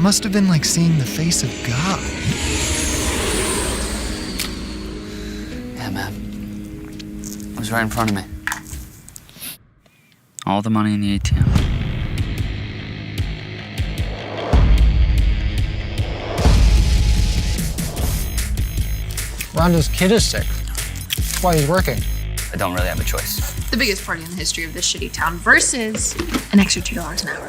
must have been like seeing the face of God. Yeah, man. It was right in front of me. All the money in the ATM. Rondo's kid is sick. That's why he's working. I don't really have a choice. The biggest party in the history of this shitty town versus an extra $2 an hour.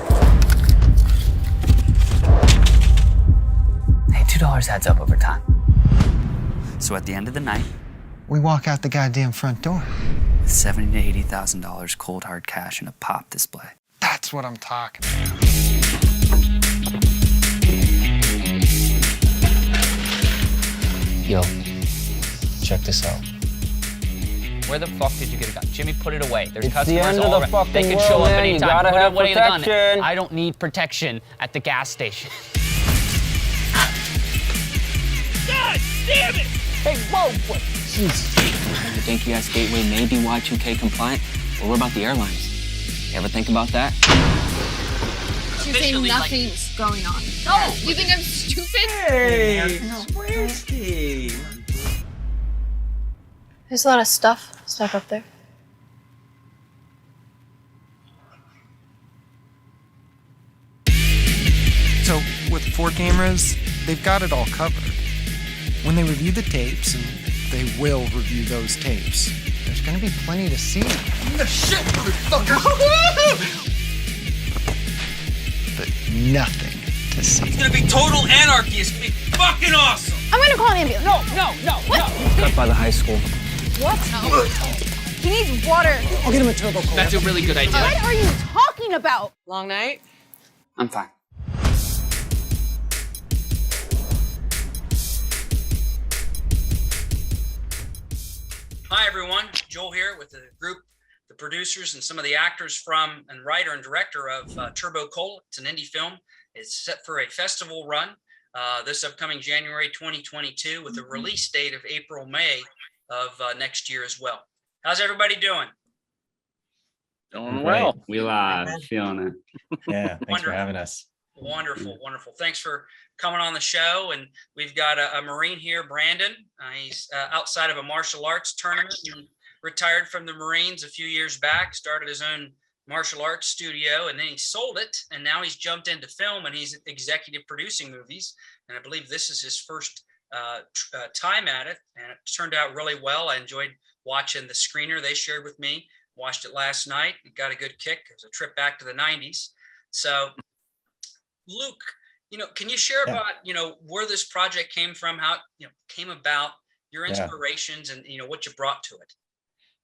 Hey, $2 adds up over time. So at the end of the night, We walk out the goddamn front door. with $70,000 to $80,000 cold hard cash and a pop display. That's what I'm talking about. Yo, check this out. Where the fuck did you get a gun? Jimmy, put it away. There's It's the customers end of all the around. fucking They can world, show up man. You anytime. gotta Put have away the gun. protection. I don't need protection at the gas station. God damn it! Hey, whoa, what? Jesus. The dinky ass gateway may be Y2K compliant, but what about the airlines? You ever think about that? You're saying Officially, like- nothing's going on. No! You think I'm stupid? Hey, Wednesday. There's a lot of stuff stuck up there. So, with 4 cameras, they've got it all covered. When they review the tapes, and they will review those tapes, there's gonna be plenty to see. The shit, motherfucker! But nothing to see. It's gonna be total anarchy. It's gonna be fucking awesome. I'm gonna call an ambulance. No. Cut by the high school. What? He needs water. I'll get him a turbo cola. That's a really good idea. What are you talking about? Long night? I'm fine. Hi everyone, Joel here with the group, the producers and some of the actors from and writer and director of Turbo Cola. It's an indie film. It's set for a festival run this upcoming January 2022 with a release date of April, May of next year as well. How's everybody doing? Doing well. We live, feeling it. Yeah, thanks for having us. Wonderful, wonderful. Thanks for coming on the show. And we've got a Marine here, Brandon. He's outside of a martial arts tournament. He retired from the Marines a few years back, started his own martial arts studio, and then he sold it. And now he's jumped into film and he's executive producing movies. And I believe this is his first time at it. And it turned out really well. I enjoyed watching the screener they shared with me. Watched it last night. It got a good kick. It was a trip back to the 90s. So, Luke, can you share about, where this project came from, how it came about, your inspirations and, what you brought to it?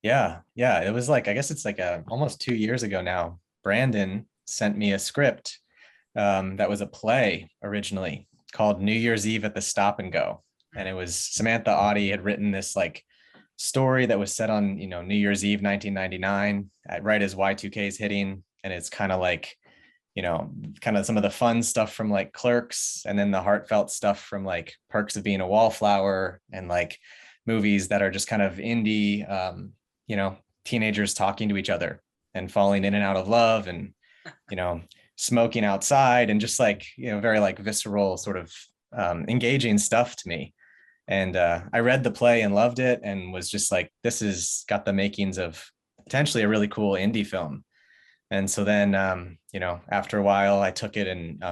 Yeah. It was like, I guess it's like almost 2 years ago now. Brandon sent me a script that was a play originally called New Year's Eve at the Stop and Go. And it was Samantha Audie had written this like story that was set on, New Year's Eve, 1999, right as Y2K is hitting. And it's kind of like, kind of some of the fun stuff from like Clerks, and then the heartfelt stuff from like Perks of Being a Wallflower, and like movies that are just kind of indie, teenagers talking to each other and falling in and out of love and, smoking outside and just like, very like visceral sort of engaging stuff to me. And I read the play and loved it and was just like, this has got the makings of potentially a really cool indie film. And so then, after a while, I took it and,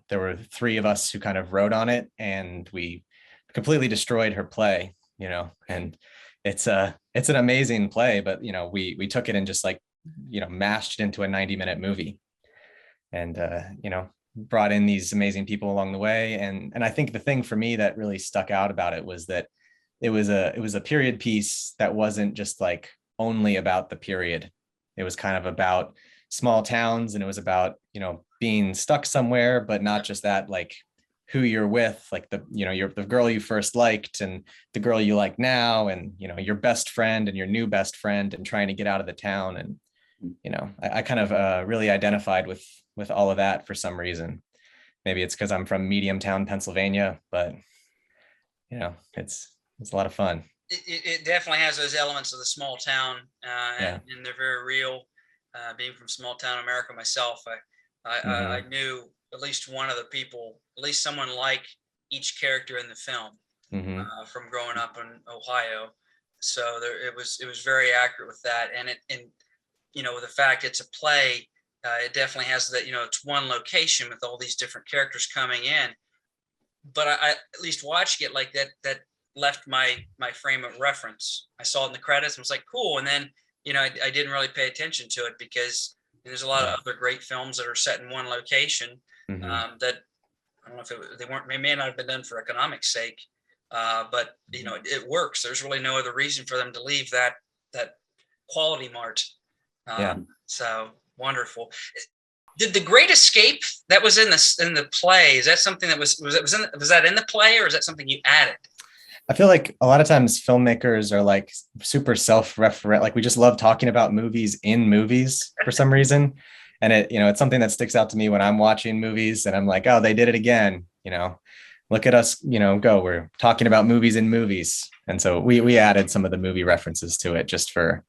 there were 3 of us who kind of wrote on it, and we completely destroyed her play, and it's an amazing play, but, we took it and just like, mashed it into a 90-minute movie and, brought in these amazing people along the way. And I think the thing for me that really stuck out about it was that it was a period piece that wasn't just like only about the period. It was kind of about small towns, and it was about, being stuck somewhere, but not just that, like who you're with, like the girl you first liked and the girl you like now, and, your best friend and your new best friend, and trying to get out of the town. And, I kind of really identified with all of that for some reason. Maybe it's because I'm from Medium Town, Pennsylvania, but, it's a lot of fun. It definitely has those elements of the small town, and they're very real. Being from small town America myself, I knew at least one of the people, at least someone like each character in the film from growing up in Ohio. So it was very accurate with that. And the fact it's a play, it definitely has that, it's one location with all these different characters coming in. But I at least watching it like that left my frame of reference. I saw it in the credits and was like, cool. And then, I didn't really pay attention to it because there's a lot of other great films that are set in one location that I don't know if they may not have been done for economic sake, but it works. There's really no other reason for them to leave that Quality Mart. So wonderful. Did the Great Escape that was in the play? Is that something that was that in the play, or is that something you added? I feel like a lot of times filmmakers are like super self-referent. Like we just love talking about movies in movies for some reason. And it's something that sticks out to me when I'm watching movies and I'm like, oh, they did it again. Look at us, go, we're talking about movies in movies. And so we added some of the movie references to it just for,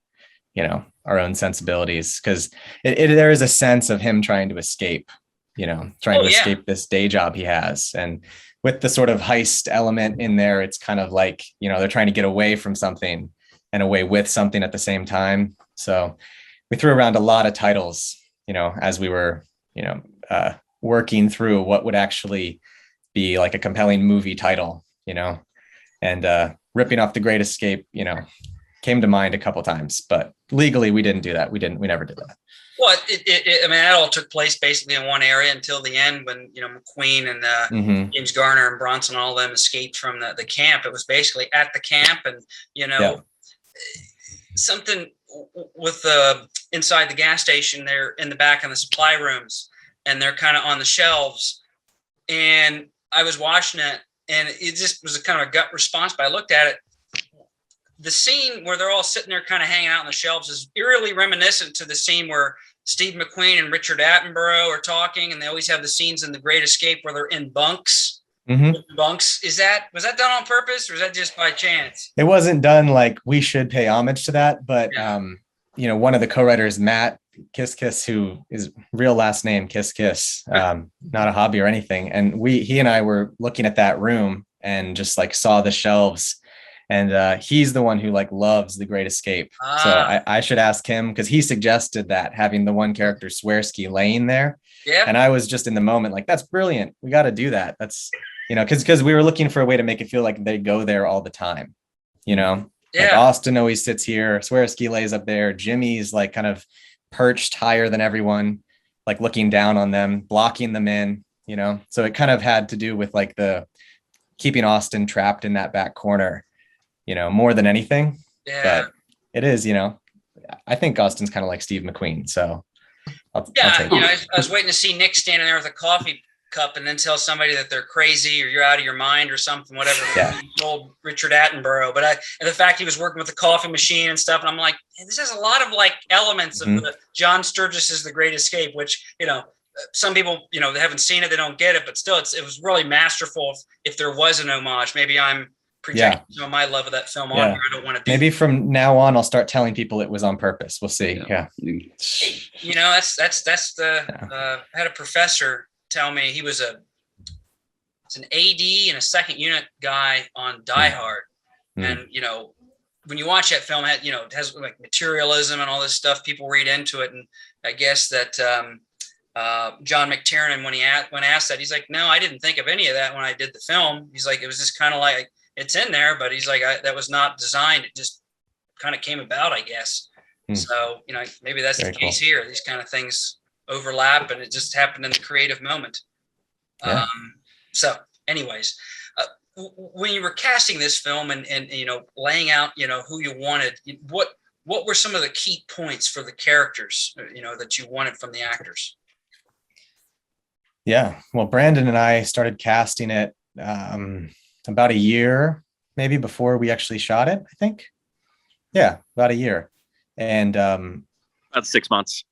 our own sensibilities. Cause there is a sense of him trying to escape, trying to escape this day job he has. And with the sort of heist element in there, it's kind of like, they're trying to get away from something and away with something at the same time. So we threw around a lot of titles, as we were, working through what would actually be like a compelling movie title, and ripping off The Great Escape, came to mind a couple times, but legally we didn't do that. We never did that. Well, that all took place basically in one area until the end when, McQueen and James Garner and Bronson, all of them escaped from the camp. It was basically at the camp and, something with inside the gas station, they're in the back in the supply rooms and they're kind of on the shelves. And I was watching it and it just was a kind of a gut response, but I looked at it. The scene where they're all sitting there kind of hanging out on the shelves is eerily reminiscent to the scene where Steve McQueen and Richard Attenborough are talking, and they always have the scenes in The Great Escape where they're in bunks. Bunks. Was that done on purpose, or is that just by chance? It wasn't done like we should pay homage to that, but one of the co-writers, Matt Kiss, who is real last name Kiss, not a hobby or anything, and he and I were looking at that room and just like saw the shelves. And he's the one who like loves The Great Escape. So I should ask him because he suggested that, having the one character Swearsky laying there. Yeah. And I was just in the moment like, that's brilliant. We got to do that. That's, because we were looking for a way to make it feel like they go there all the time. Like Austin always sits here. Swearsky lays up there. Jimmy's like kind of perched higher than everyone, like looking down on them, blocking them in, So it kind of had to do with like the keeping Austin trapped in that back corner. More than anything. Yeah. But it is, I think Austin's kind of like Steve McQueen. So I'll take it. I was waiting to see Nick standing there with a coffee cup and then tell somebody that they're crazy or you're out of your mind or something, whatever. He told Richard Attenborough. But and the fact he was working with the coffee machine and stuff, and I'm like, this has a lot of like elements of the John Sturgis's The Great Escape, which, some people, they haven't seen it, they don't get it, but still it was really masterful if there was an homage. Maybe I'm projecting some of my love of that film on here. I don't want to do maybe from now on I'll start telling people it was on purpose. We'll see. That's I had a professor tell me he was it's an AD and a second unit guy on Die Hard. And when you watch that film, it has like materialism and all this stuff, people read into it, and I guess that John McTiernan, when asked that, he's like, no, I didn't think of any of that when I did the film. He's like, it was just kind of like, it's in there, but he's like, that was not designed. It just kind of came about, I guess. So, maybe that's the case here. These kind of things overlap and it just happened in the creative moment. So anyways, when you were casting this film and laying out, who you wanted, what were some of the key points for the characters, that you wanted from the actors? Yeah. Well, Brandon and I started casting it, about a year, maybe before we actually shot it, I think. Yeah, about a year. And about 6 months.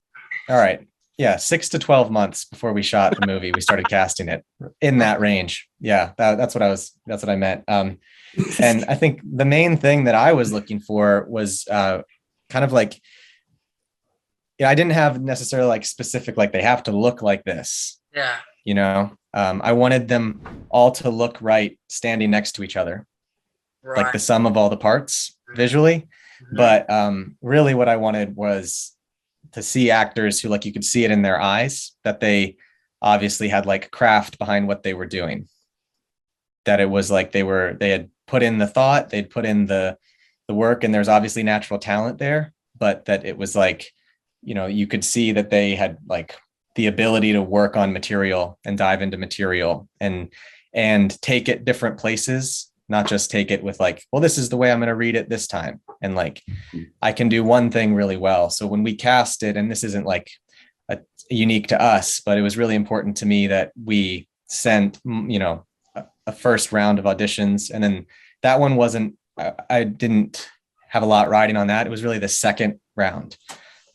All right. Yeah, 6 to 12 months before we shot the movie, we started casting it in that range. Yeah, that's what I meant. And I think the main thing that I was looking for was kind of like, I didn't have necessarily like specific, like they have to look like this. Yeah. you know. I wanted them all to look right standing next to each other, like the sum of all the parts visually. But really what I wanted was to see actors who, like, you could see it in their eyes that they obviously had like craft behind what they were doing, that it was like they had put in the thought, they'd put in the work, and there's obviously natural talent there, but that it was like, you know, you could see that they had like the ability to work on material and dive into material and take it different places, not just take it with like, well, this is the way I'm going to read it this time. And like, I can do one thing really well. So when we cast it, and this isn't like unique to us, but it was really important to me that we sent, you know, a first round of auditions. And then that one wasn't, I didn't have a lot riding on that. It was really the second round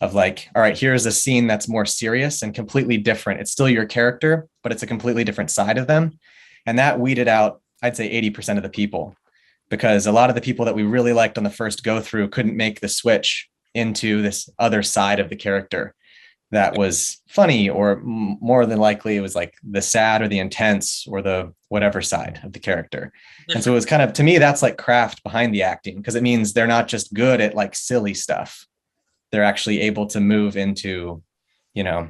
of like, all right, here's a scene that's more serious and completely different. It's still your character, but it's a completely different side of them. And that weeded out, I'd say 80% of the people, because a lot of the people that we really liked on the first go through couldn't make the switch into this other side of the character that was funny, or more than likely it was like the sad or the intense or the whatever side of the character. And so it was kind of, to me, that's like craft behind the acting, because it means they're not just good at like silly stuff. They're actually able to move into, you know,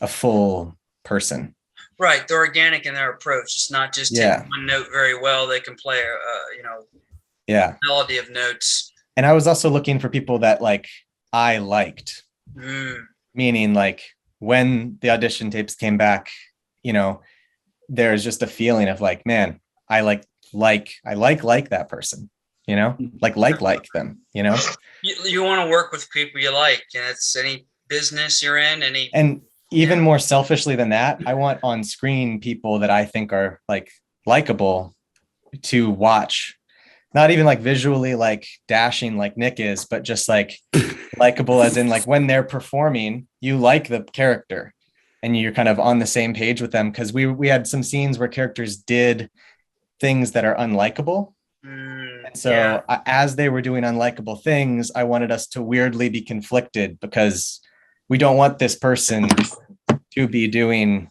a full person. Right. They're organic in their approach. It's not just take one note very well. They can play a melody of notes. And I was also looking for people that like I liked. Meaning like when the audition tapes came back, you know, there's just a feeling of like, man, I like that person, you know, like them, you know. You want to work with people you like, and it's any business you're in, and even more selfishly than that, I want on screen people that I think are like likable to watch. Not even like visually like dashing like Nick is, but just like likable as in like when they're performing, you like the character and you're kind of on the same page with them. Cause we had some scenes where characters did things that are unlikable. And so as they were doing unlikable things, I wanted us to weirdly be conflicted, because we don't want this person to be doing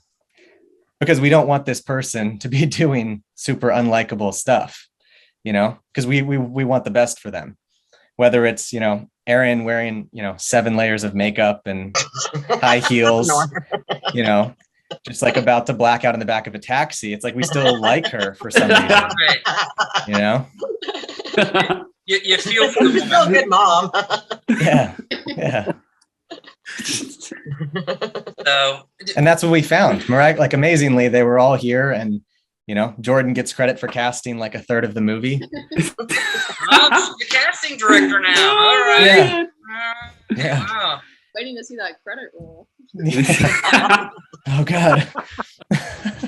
super unlikable stuff. You know, because we want the best for them, whether it's, you know, Erin wearing, you know, 7 layers of makeup and high heels, you know, just like about to black out in the back of a taxi. It's like we still like her for some reason, right. You know. You feel for the still a good mom. Yeah. So, and that's what we found. Like amazingly, they were all here, and you know, Jordyn gets credit for casting like a third of the movie. I'm the casting director now. All right. Yeah. Wow. Waiting to see that credit roll. Oh God.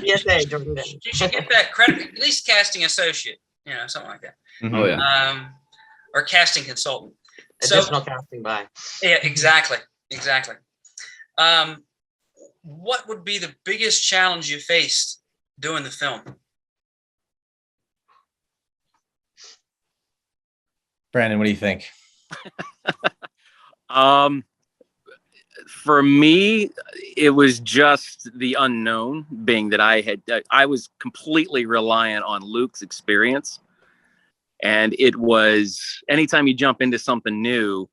Yes, Jordyn Denning. You should get that credit, at least casting associate, you know, something like that. Oh yeah. Or casting consultant. Additional casting by. Yeah, exactly. What would be the biggest challenge you faced doing the film? Brandon, what do you think? For me, it was just the unknown, being that I was completely reliant on Luke's experience. And it was, anytime you jump into something new,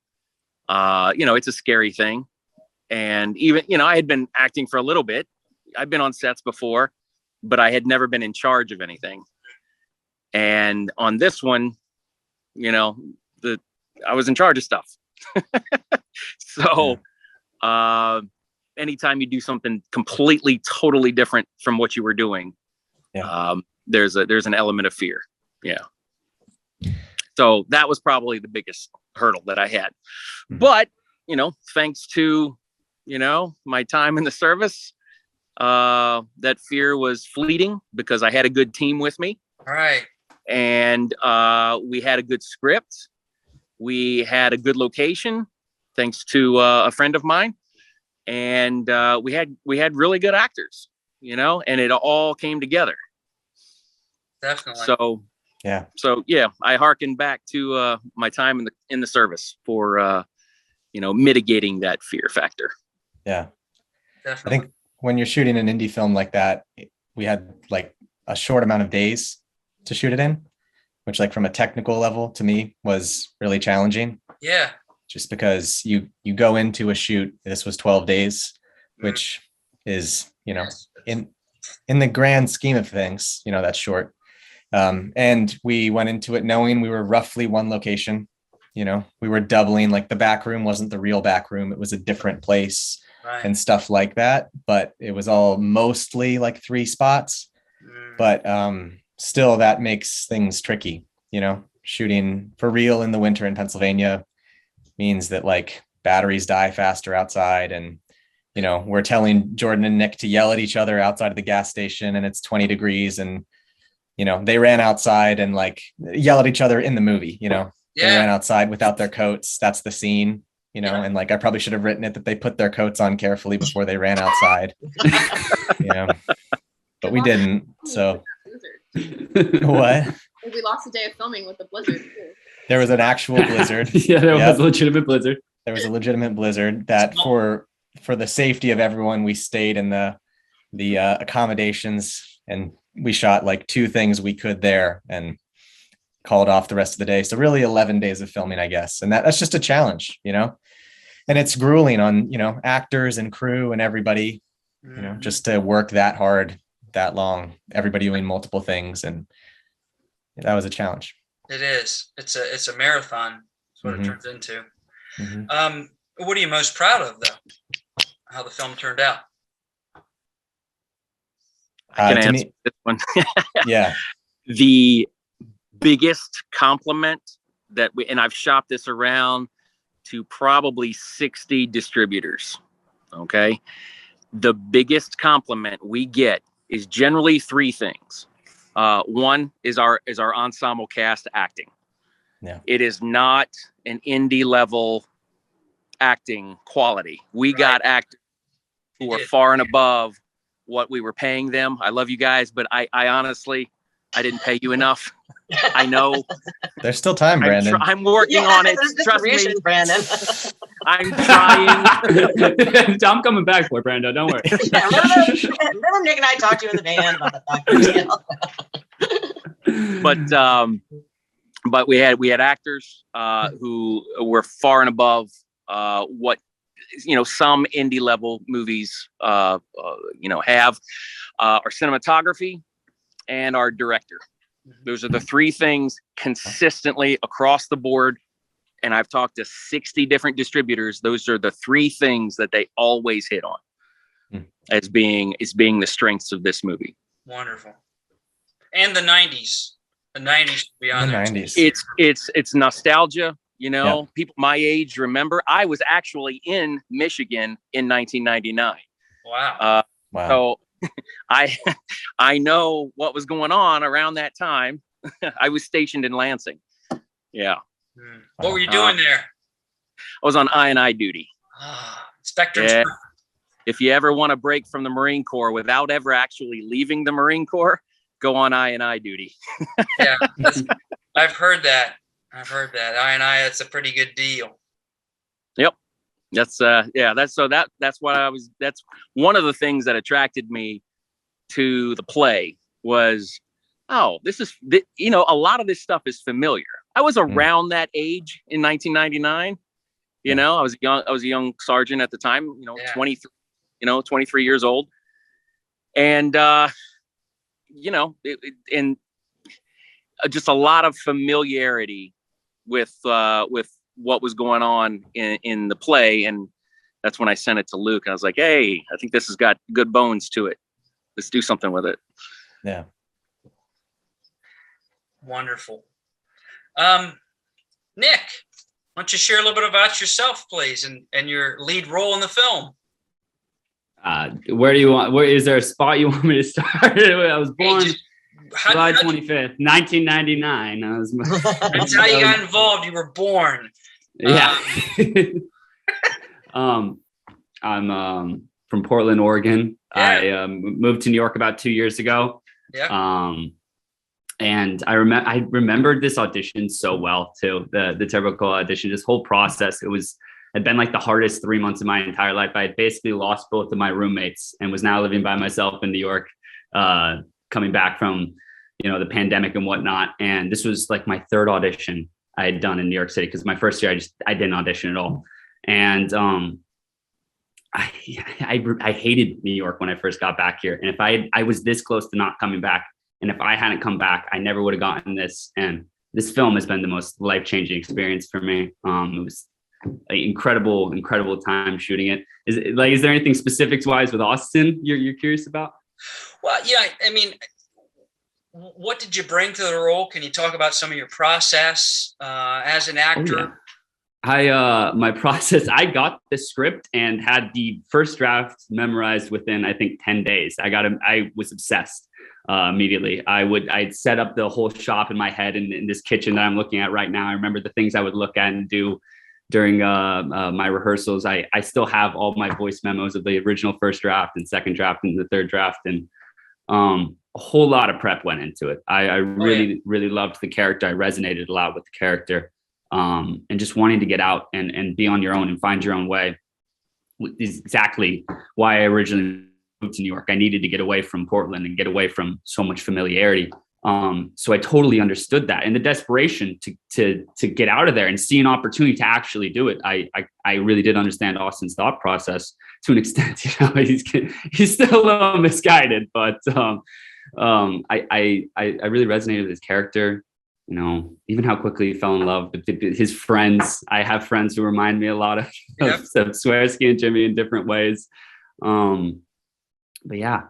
you know, it's a scary thing. And even, you know, I had been acting for a little bit. I've been on sets before, but I had never been in charge of anything. And on this one, you know, I was in charge of stuff. So anytime you do something completely, totally different from what you were doing, there's an element of fear. Yeah. So that was probably the biggest hurdle that I had. But, you know, thanks to, you know, my time in the service, that fear was fleeting, because I had a good team with me. All right. And we had a good script. We had a good location, thanks to a friend of mine. And we had really good actors, you know, and it all came together. Definitely. So I hearken back to my time in the service for you know, mitigating that fear factor. Yeah. Definitely. when you're shooting an indie film like that, we had like a short amount of days to shoot it in, which like from a technical level to me was really challenging. Yeah. Just because you go into a shoot, this was 12 days, which is, in the grand scheme of things, that's short. And we went into it knowing we were roughly one location. We were doubling, like the back room wasn't the real back room. It was a different place and stuff like that. But it was all mostly like 3 spots. But still, that makes things tricky. Shooting for real in the winter in Pennsylvania means that like batteries die faster outside. And, we're telling Jordyn and Nick to yell at each other outside of the gas station and it's 20 degrees. And, they ran outside and like yell at each other in the movie, They ran outside without their coats. That's the scene, and like I probably should have written it that they put their coats on carefully before they ran outside. But we didn't. So what? We lost a day of filming with the blizzard too. There was an actual blizzard. Yeah, there was a legitimate blizzard. There was a legitimate blizzard that for the safety of everyone, we stayed in the accommodations and we shot like 2 things we could there and called off the rest of the day. So really 11 days of filming, I guess. And that's just a challenge, and it's grueling on, actors and crew and everybody, just to work that hard, that long, everybody doing multiple things. And that was a challenge. It is. It's a marathon. That's what it turns into. What are you most proud of though? How the film turned out? I can answer this one. Yeah. The biggest compliment that and I've shopped this around to probably 60 distributors. Okay. The biggest compliment we get is generally 3 things. One is our ensemble cast acting. Yeah. It is not an indie level acting quality. We got actors who are far and above what we were paying them. I love you guys, but I honestly, I didn't pay you enough. I know. There's still time, Brandon. I'm working on it. Trust me, Brandon. I'm trying. I'm coming back for it, Brando. Don't worry. Remember Nick and I talked to you in the van about the doctor. But we had actors who were far and above what some indie level movies have. Our cinematography and our director. Those are the 3 things consistently across the board. And I've talked to 60 different distributors. Those are the 3 things that they always hit on as being the strengths of this movie. Wonderful. And the 90s. The 90s beyond the there. 90s. It's nostalgia. People my age remember. I was actually in Michigan in 1999. Wow. Wow. So I know what was going on around that time. I was stationed in Lansing. Yeah. What were you doing there? I was on I&I duty. Inspector. Yeah. If you ever want to break from the Marine Corps without ever actually leaving the Marine Corps, go on I&I duty. Yeah. I've heard that. I&I, that's a pretty good deal. Yep. That's that's one of the things that attracted me to the play was, a lot of this stuff is familiar. I was around that age in 1999. I was a young sergeant at the time, 23 years old. And, and just a lot of familiarity with what was going on in the play. And that's when I sent it to Luke. I was like, hey, I think this has got good bones to it. Let's do something with it. Yeah. Wonderful. Nick, why don't you share a little bit about yourself, please, and your lead role in the film? Where is there a spot you want me to start? I was born July 25th, 1999. That's how you got involved. You were born. Yeah. I'm from Portland, Oregon. Yeah. I moved to New York about 2 years ago. Yeah. And I remembered this audition so well too. The typical audition, this whole process. It was had been like the hardest 3 months of my entire life. I had basically lost both of my roommates and was now living by myself in New York, coming back from, the pandemic and whatnot. And this was like my third audition I had done in New York City, because my first year I didn't audition at all. And I hated New York when I first got back here. And if I was this close to not coming back, and if I hadn't come back, I never would have gotten this. And this film has been the most life-changing experience for me. It was an incredible time shooting it. Is there anything specifics wise with Austin you're curious about? Well, yeah, I mean, what did you bring to the role? Can you talk about some of your process as an actor? Oh, yeah. My process, I got the script and had the first draft memorized within, I think, 10 days. I was obsessed immediately. I'd set up the whole shop in my head in this kitchen that I'm looking at right now. I remember the things I would look at and do during my rehearsals. I still have all my voice memos of the original first draft and second draft and the third draft. And a whole lot of prep went into it. I really loved the character. I resonated a lot with the character. And just wanting to get out and be on your own and find your own way is exactly why I originally moved to New York. I needed to get away from Portland and get away from so much familiarity. So I totally understood that, and the desperation to get out of there and see an opportunity to actually do it. I really did understand Austin's thought process to an extent. He's still a little misguided, but I really resonated with his character. Even how quickly he fell in love. His friends, I have friends who remind me a lot of Swearsky and Jimmy in different ways. But yeah,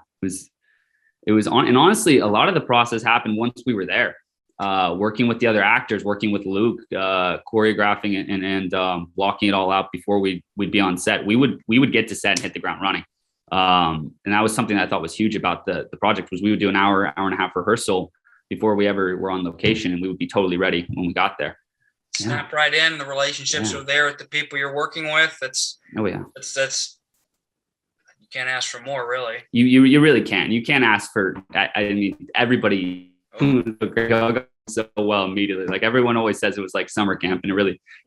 it was on, and honestly, a lot of the process happened once we were there, working with the other actors, working with Luke, choreographing and walking it all out before we'd be on set. We would get to set and hit the ground running. And that was something that I thought was huge about the project, was we would do an hour and a half rehearsal before we ever were on location, and we would be totally ready when we got there. Snap right in. The relationships are there with the people you're working with. That's you can't ask for more, really. You really can't. You can't ask for. I mean, everybody so well immediately. Like everyone always says, it was like summer camp, and it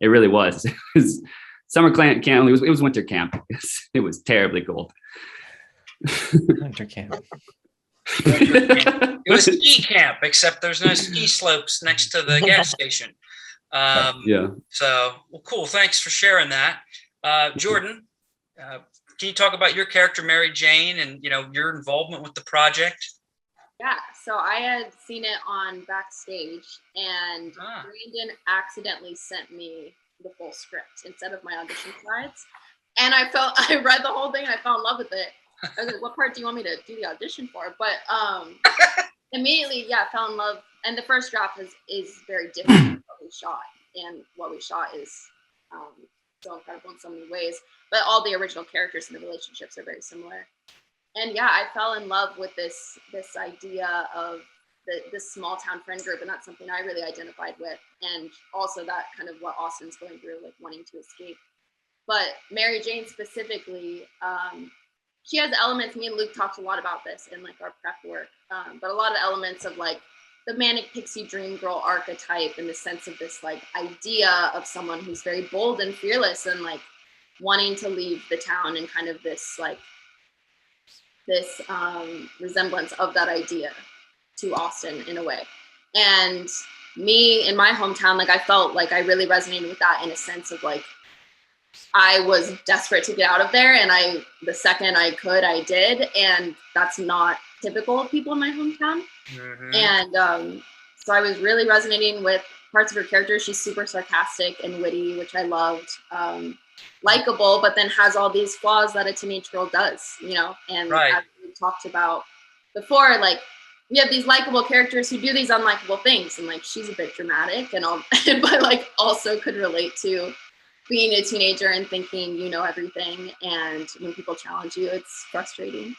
really was. It was summer camp. It was winter camp. It was terribly cold. Winter camp. It was ski camp, except there's no ski slopes next to the gas station. So, well, cool. Thanks for sharing that. Jordyn, can you talk about your character, Mary Jane, and your involvement with the project? Yeah, so I had seen it on Backstage, and Brandon accidentally sent me the full script instead of my audition slides. And I read the whole thing and I fell in love with it. I was like, what part do you want me to do the audition for? But immediately, fell in love. And the first draft is very different from what we shot. And what we shot is so incredible in so many ways. But all the original characters and the relationships are very similar. And I fell in love with this idea of this small town friend group. And that's something I really identified with. And also that kind of what Austin's going through, like wanting to escape. But Mary Jane specifically, she has elements, me and Luke talked a lot about this in like our prep work, but a lot of elements of like the manic pixie dream girl archetype, in the sense of this like idea of someone who's very bold and fearless and like wanting to leave the town, and kind of this like this resemblance of that idea to Austin in a way. And me in my hometown, like I felt like I really resonated with that, in a sense of like I was desperate to get out of there, and the second I could, I did, and that's not typical of people in my hometown. Mm-hmm. And so I was really resonating with parts of her character. She's super sarcastic and witty, which I loved. Likable, but then has all these flaws that a teenage girl does, and as we talked about before, like we have these likable characters who do these unlikable things, and like she's a bit dramatic and all, but like also could relate to being a teenager and thinking you know everything, and when people challenge you, it's frustrating.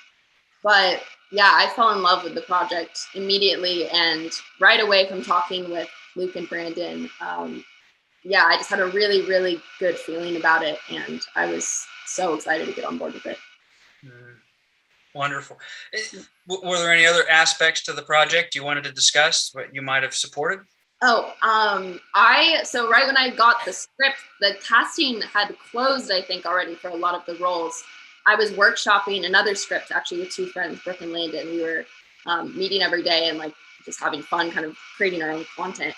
But I fell in love with the project immediately, and right away from talking with Luke and Brandon, I just had a really, really good feeling about it, and I was so excited to get on board with it. Wonderful. Were there any other aspects to the project you wanted to discuss, what you might have supported? So right when I got the script, the casting had closed, I think, already for a lot of the roles. I was workshopping another script actually with two friends, Brooke and Landon. We were meeting every day and like just having fun, kind of creating our own content.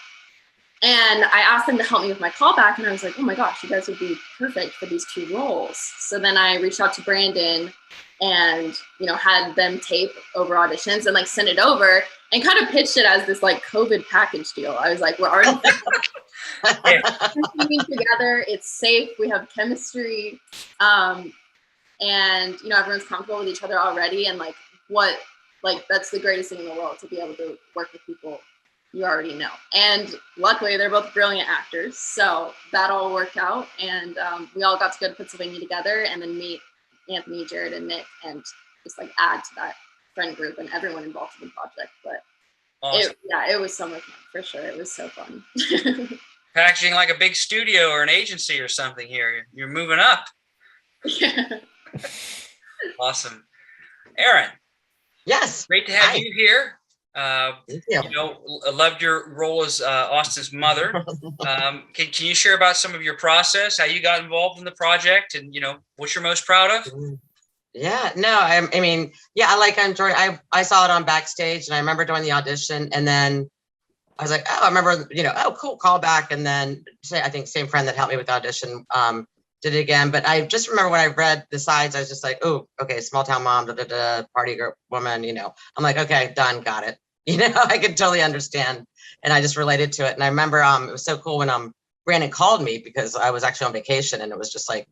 And I asked them to help me with my callback, and I was like, oh my gosh, you guys would be perfect for these two roles. So then I reached out to Brandon and, you know, had them tape over auditions and like send it over and kind of pitched it as this like COVID package deal. I was like, we're already together. It's safe. We have chemistry. And, you know, everyone's comfortable with each other already. And like, that's the greatest thing in the world, to be able to work with people you already know. And luckily they're both brilliant actors. So that all worked out. And we all got to go to Pennsylvania together and then meet Anthony, Jared, and Nick, and just like add to that friend group and everyone involved in the project. But awesome. It was so much fun, for sure. It was so fun. Packaging like a big studio or an agency or something here. You're moving up. Yeah. Awesome. Erin. Yes. Great to have Hi. you here. Thank you. You know, I loved your role as Austin's mother. Can you share about some of your process, how you got involved in the project, and, you know, what you're most proud of? Yeah, no, I mean, yeah, I enjoyed. I saw it on Backstage, and I remember doing the audition, and then I was like, oh, I remember, you know, oh, cool, call back, and then I think same friend that helped me with the audition did it again. But I just remember when I read the sides, I was just like, oh, okay, small town mom, party girl, woman, you know. I'm like, okay, done, got it. You know, I could totally understand, and I just related to it. And I remember it was so cool when Brandon called me, because I was actually on vacation, and it was just like,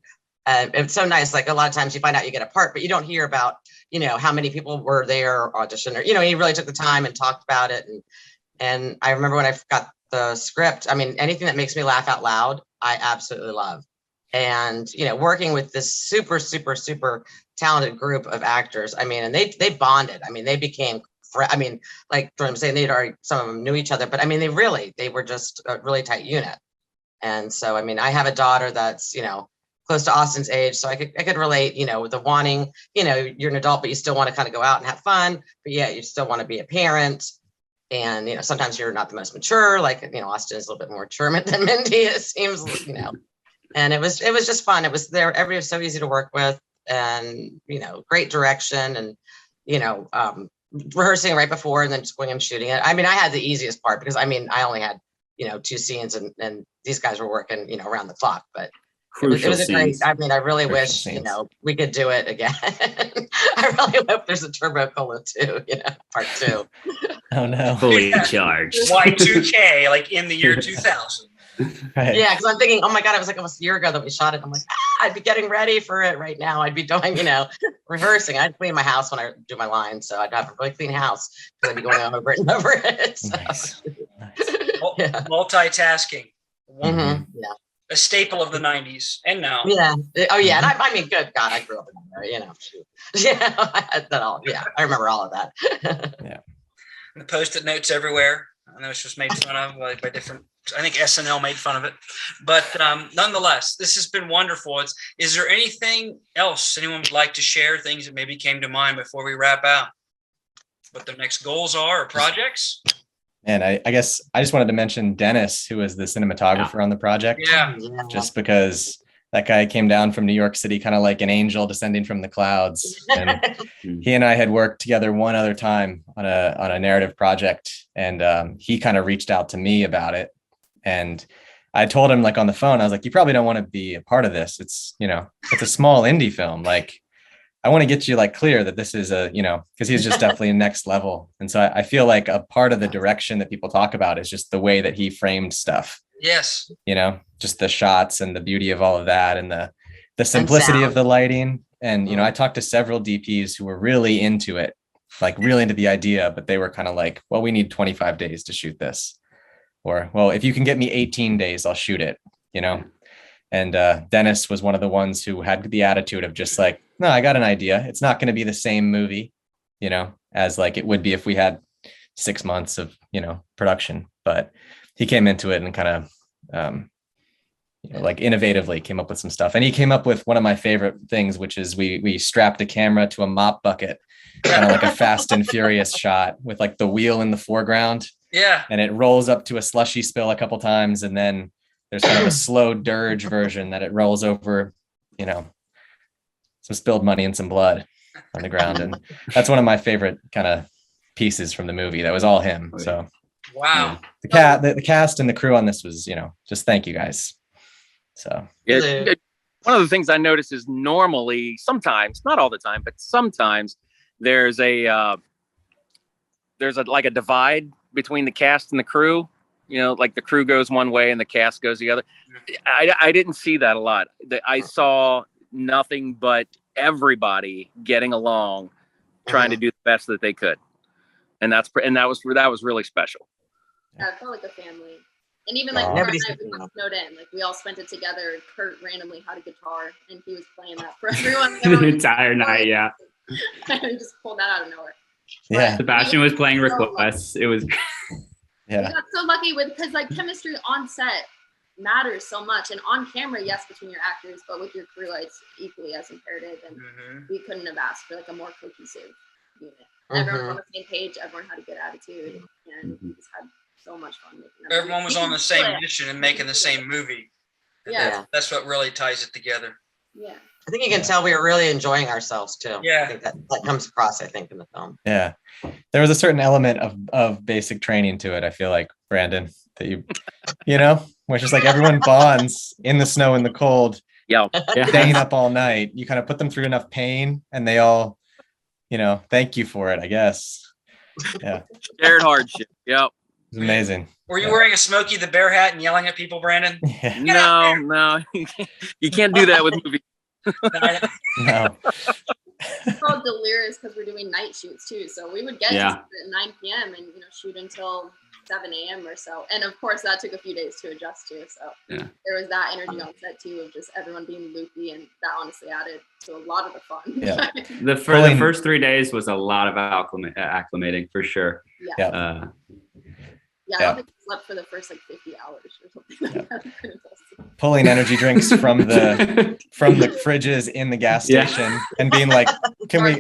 it's so nice. Like a lot of times you find out you get a part, but you don't hear about, you know, how many people were there audition, or, you know, he really took the time and talked about it. And I remember when I got the script, I mean, anything that makes me laugh out loud, I absolutely love. And, you know, working with this super, super, super talented group of actors, I mean, and they bonded. I mean, they became, like I'm saying, some of them knew each other, but I mean, they were just a really tight unit. And so, I mean, I have a daughter that's, you know, close to Austin's age, so I could relate, you know, with the wanting, you know, you're an adult, but you still want to kind of go out and have fun, but yeah, you still want to be a parent. And, you know, sometimes you're not the most mature, like, you know, Austin is a little bit more mature than Mindy, it seems, you know. And it was just fun. It was everybody was so easy to work with, and, you know, great direction, and, you know, rehearsing right before and then just going and shooting it. I mean, I had the easiest part, because I mean, I only had, you know, 2 scenes, and these guys were working, you know, around the clock. But it was a great, I mean, I really wish, you know, we could do it again. I really hope there's a Turbo Cola 2, you know, part 2. Oh no. Fully charged. Y2K, like in the year 2000. Right. Yeah, because I'm thinking, oh my God, it was like almost a year ago that we shot it. I'm like, I'd be getting ready for it right now. I'd be doing, you know, rehearsing. I'd clean my house when I do my lines, so I'd have a really clean house, because I'd be going over it and over it. So. Nice. Yeah. Multitasking. Mm-hmm. Yeah. A staple of the 90s and now. Yeah. Oh yeah. And I mean, good God, I grew up in there, you know. Shoot. Yeah, I had that all. Yeah, I remember all of that. Yeah. And the Post-it notes everywhere. I know it's just made fun of by different. I think SNL made fun of it, but nonetheless, this has been wonderful. Is there anything else anyone would like to share? Things that maybe came to mind before we wrap out? What their next goals are or projects? And I guess I just wanted to mention Dennis, who was the cinematographer on the project. Yeah. Just because that guy came down from New York City, kind of like an angel descending from the clouds. And he and I had worked together one other time on a narrative project. And he kind of reached out to me about it. And I told him, like, on the phone, I was like, you probably don't want to be a part of this. It's, you know, it's a small indie film. Like, I want to get you like clear that this is a, you know, because he's just definitely a next level. And so I feel like a part of the direction that people talk about is just the way that he framed stuff. Yes. You know, just the shots and the beauty of all of that, and the simplicity of the lighting. And, you know, I talked to several DPs who were really into it, like really into the idea, but they were kind of like, well, we need 25 days to shoot this. Or, well, if you can get me 18 days, I'll shoot it, you know? And Dennis was one of the ones who had the attitude of just like, no, I got an idea. It's not going to be the same movie, you know, as like it would be if we had 6 months of, you know, production. But he came into it and kind of, you know, like innovatively came up with some stuff. And he came up with one of my favorite things, which is we strapped a camera to a mop bucket, kind of like a Fast and Furious shot with like the wheel in the foreground. Yeah. And it rolls up to a slushy spill a couple times, and then there's kind of a slow dirge version that it rolls over, you know, some spilled money and some blood on the ground. And that's one of my favorite kind of pieces from the movie. That was all him. So wow. The cast and the crew on this was, you know, just thank you guys. So one of the things I notice is normally, sometimes, not all the time, but sometimes there's like a divide between the cast and the crew. You know, like the crew goes one way and the cast goes the other. I didn't see that a lot. I saw nothing but everybody getting along, trying to do the best that they could, and that was really special. Yeah, it felt like a family. And even like Nobody's we snowed in, like we all spent it together. Kurt randomly had a guitar and he was playing that for everyone. The entire night, yeah. He just pulled that out of nowhere. Yeah. Sebastian was playing requests. It was We got so lucky because like chemistry on set matters so much, and on camera, yes, between your actors, but with your crew, it's equally as imperative. And we couldn't have asked for like a more cohesive unit. Everyone was on the same page. Everyone had a good attitude, and we just had so much fun making that movie. Everyone was on the same mission and making the same movie. Yeah. That's what really ties it together. Yeah. I think you can tell we were really enjoying ourselves too. Yeah. I think that comes across, I think, in the film. Yeah. There was a certain element of basic training to it. I feel like, Brandon, that you know, where it's just like everyone bonds in the snow and the cold, staying up all night. You kind of put them through enough pain and they all, you know, thank you for it, I guess. Yeah. Shared hardship. Yep. It was amazing. Were you wearing a Smokey the Bear hat and yelling at people, Brandon? No. You can't do that with movies. No. We're all delirious because we're doing night shoots too. So we would get to at 9 p.m. and shoot until 7 a.m. or so. And of course that took a few days to adjust to. So there was that energy on set too of just everyone being loopy, and that honestly added to a lot of the fun. Yeah. The first 3 days was a lot of acclimating for sure. Yeah. I don't think I slept for the first like 50 hours or something like that. Pulling energy drinks from the fridges in the gas station and being like,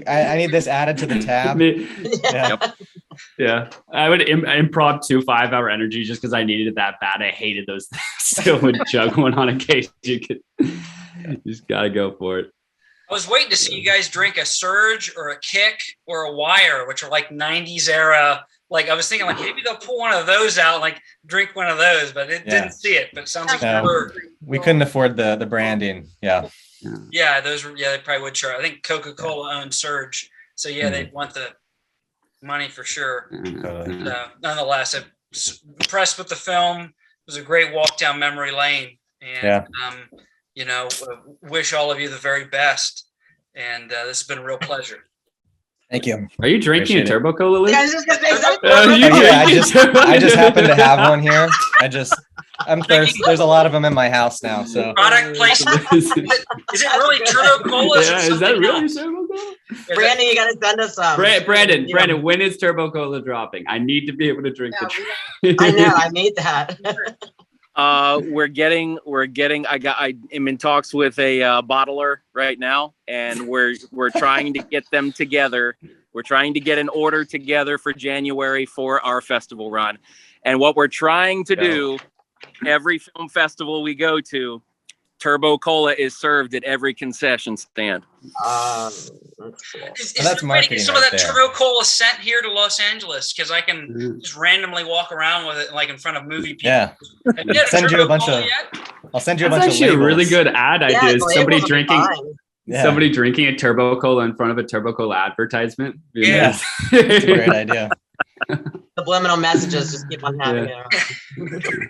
I need this added to the tab. Yeah. I would improv 5-hour energy just because I needed it that bad. I hated those things. Still would chug one on occasion. You just gotta go for it. I was waiting to see you guys drink a Surge or a Kick or a Wire, which are like 90s era. Like I was thinking, like maybe they'll pull one of those out, and, like drink one of those, but it didn't see it. But it sounds like we couldn't afford the branding. Yeah, those were they probably would charge. I think Coca-Cola owned Surge, so they'd want the money for sure. Nonetheless, I'm impressed with the film. It was a great walk down memory lane, and wish all of you the very best. And this has been a real pleasure. Thank you. Are you drinking a Turbo Cola, Luke? I was just gonna say I just happen to have one here. I'm thirsty. There's a lot of them in my house now. So product placement. Is it really Turbo Cola? Is that really Turbo Cola? Brandon, you gotta send us some. Brandon, when is Turbo Cola dropping? I need to be able to drink the. I know. I need that. We're getting. I am in talks with a bottler right now, and we're trying to get them together. We're trying to get an order together for January for our festival run. And what we're trying to do, every film festival we go to, Turbo Cola is served at every concession stand. That's marketing. Some of that Turbo Cola sent here to Los Angeles, because I can just randomly walk around with it, like in front of movie people. Yeah. I'll send you a bunch of actually a really good ad idea. Somebody Somebody drinking a Turbo Cola in front of a Turbo Cola advertisement. Yeah. It's a great idea. Subliminal messages just keep on having it.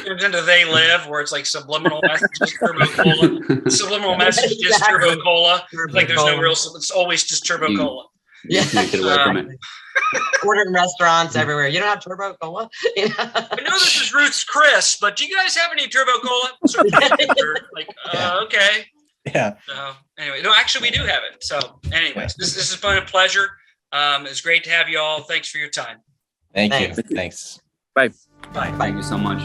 Turns into They Live, where it's like subliminal messages, Turbo Cola. Subliminal messages, Turbo Cola. Like there's no real, it's always just Turbo Cola. Yeah. Get away from it. Ordered in restaurants everywhere. You don't have Turbo Cola? I know this is Ruth's Chris, but do you guys have any Turbo Cola? Okay. Yeah. Anyway, no, actually we do have it. So anyways, this has been a pleasure. It's great to have you all. Thanks for your time. Thank you. Thanks. Bye. Bye. Thank you so much.